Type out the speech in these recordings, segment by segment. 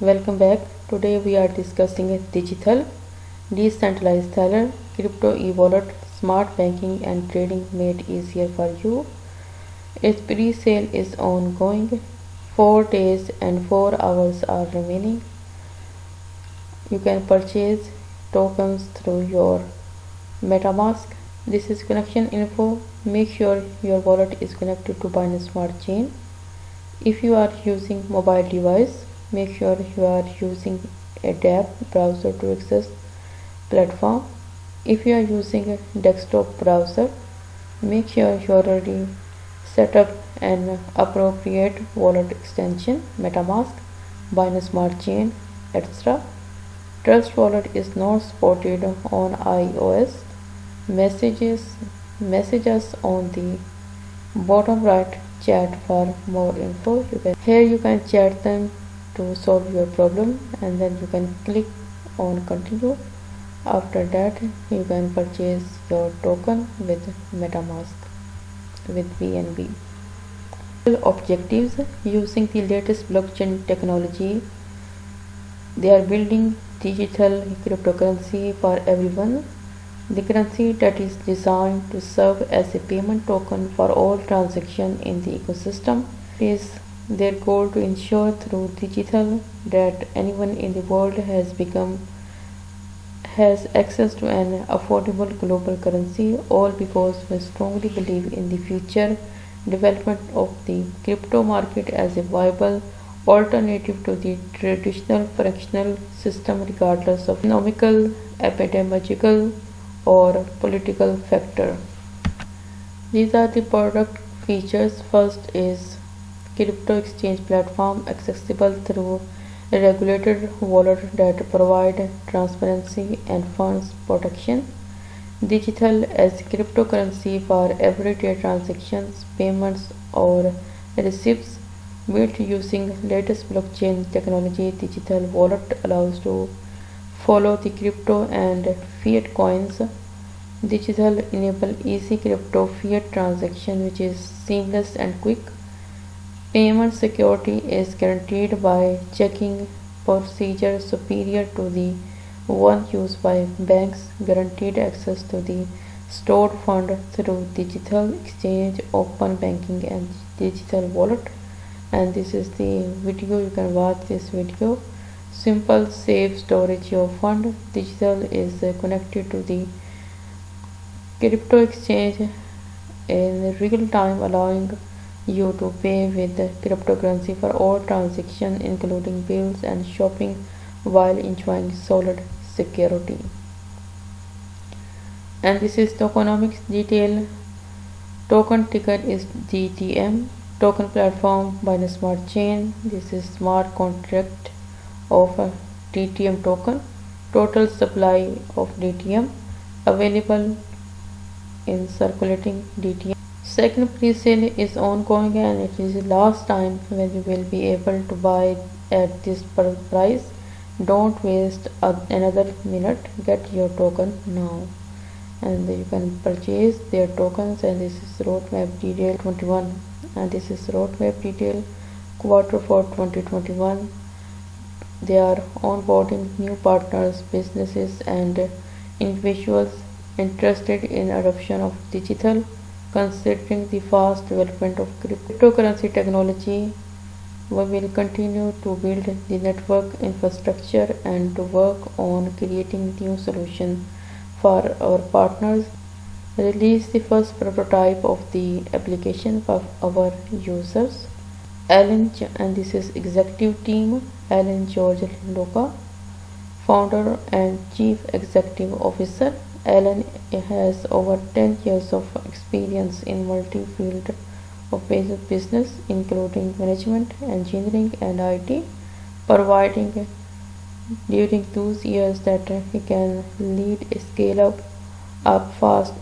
Welcome back. Today we are discussing digital, decentralized seller, crypto e-wallet, smart banking and trading made easier for you. Its pre-sale is ongoing. 4 days and 4 hours are remaining. You can purchase tokens through your MetaMask. This is connection info. Make sure your wallet is connected to Binance Smart Chain. If you are using mobile device, make sure you are using a tab browser to access platform. If you are using a desktop browser, make sure you already set up an appropriate wallet extension, MetaMask, Binance Smart Chain, etc. Trust Wallet is not supported on iOS. Message us on the bottom right chat for more info. Here you can chat them to solve your problem and then you can click on continue. After that you can purchase your token with MetaMask with BNB. Objectives: using the latest blockchain technology, they are building digital cryptocurrency for everyone. The currency that is designed to serve as a payment token for all transactions in the ecosystem. It is their goal to ensure through digital that anyone in the world has access to an affordable global currency, all because we strongly believe in the future development of the crypto market as a viable alternative to the traditional fractional system regardless of economical, epidemiological or political factor. These are the product features. First is crypto exchange platform accessible through a regulated wallet that provide transparency and funds protection. Digital as cryptocurrency for everyday transactions, payments or receipts. Built using latest blockchain technology, digital wallet allows to follow the crypto and fiat coins. Digital enable easy crypto fiat transaction which is seamless and quick. Payment security is guaranteed by checking procedure superior to the one used by banks. Guaranteed access to the stored fund through digital exchange, open banking and digital wallet. And this is the video. You can watch this video. Simple safe storage of fund. Digital is connected to the crypto exchange in real time, allowing you to pay with cryptocurrency for all transactions including bills and shopping while enjoying solid security. And this is tokenomics detail. Token ticker is DTM. Token platform Binance Smart Chain. This is smart contract of a DTM token. Total supply of DTM available in circulating DTM. Second pre-sale is ongoing and it is the last time when you will be able to buy at this price. Don't waste another minute. Get your token now. And you can purchase their tokens. And this is roadmap detail 21. And this is roadmap detail Q4 2021. They are onboarding new partners, businesses and individuals interested in adoption of digital. Considering the fast development of cryptocurrency technology, we will continue to build the network infrastructure and to work on creating new solutions for our partners. Release the first prototype of the application for our users. And this is executive team. Alan George Loca, founder and chief executive officer. Alan has over 10 years of experience in multi-field of business including management, engineering and IT, providing during those years that he can lead a scale up fast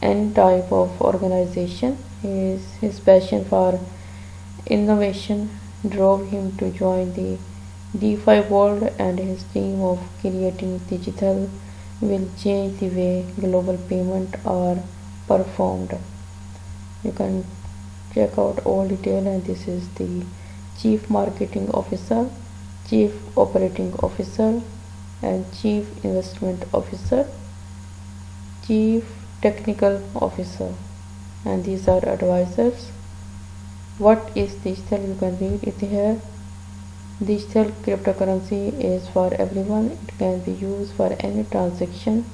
any type of organization. His passion for innovation drove him to join the DeFi world, and his dream of creating digital will change the way global payments are performed. You can check out all detail. And this is the chief marketing officer Chief Operating Officer and Chief Investment Officer, Chief Technical Officer, and these are advisors. What is digital? You can read it here. Digital cryptocurrency is for everyone. It can be used for any transaction.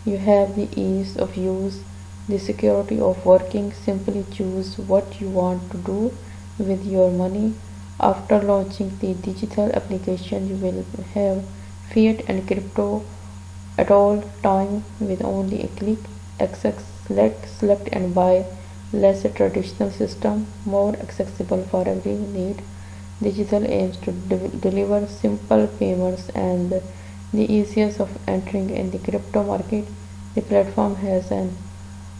You have the ease of use, the security of working. Simply choose what you want to do with your money. After launching the digital application, you will have fiat and crypto at all time with only a click. Access, select and buy. Less traditional system, more accessible for every need. Digital aims to deliver simple payments and the easiest of entering in the crypto market. The platform has an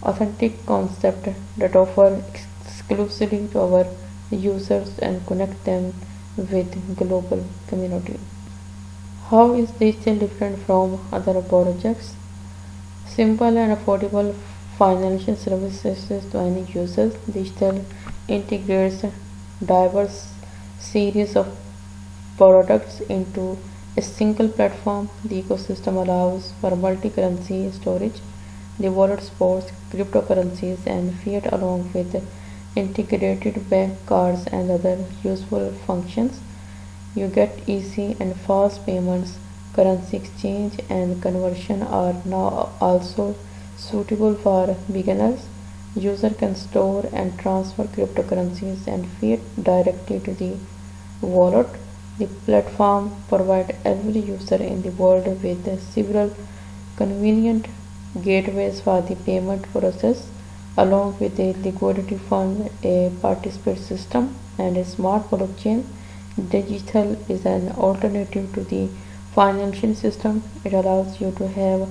authentic concept that offers exclusively to our users and connect them with global community. How is digital different from other projects? Simple and affordable financial services to any users. Digital integrates diverse series of products into a single platform. The ecosystem allows for multi-currency storage. The wallet supports cryptocurrencies and fiat along with integrated bank cards and other useful functions. You get easy and fast payments. Currency exchange and conversion are now also suitable for beginners. User can store and transfer cryptocurrencies and fiat directly to the wallet. The platform provides every user in the world with several convenient gateways for the payment process, along with a liquidity fund, a participant system, and a smart blockchain. Digital is an alternative to the financial system. It allows you to have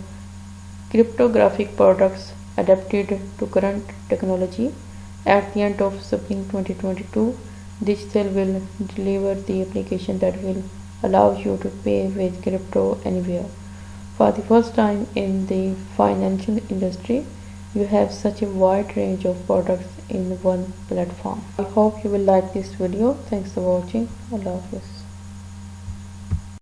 cryptographic products adapted to current technology. At the end of spring 2022, Digital will deliver the application that will allow you to pay with crypto anywhere. For the first time in the financial industry, you have such a wide range of products in one platform. I hope you will like this video. Thanks for watching. Allah Hafiz.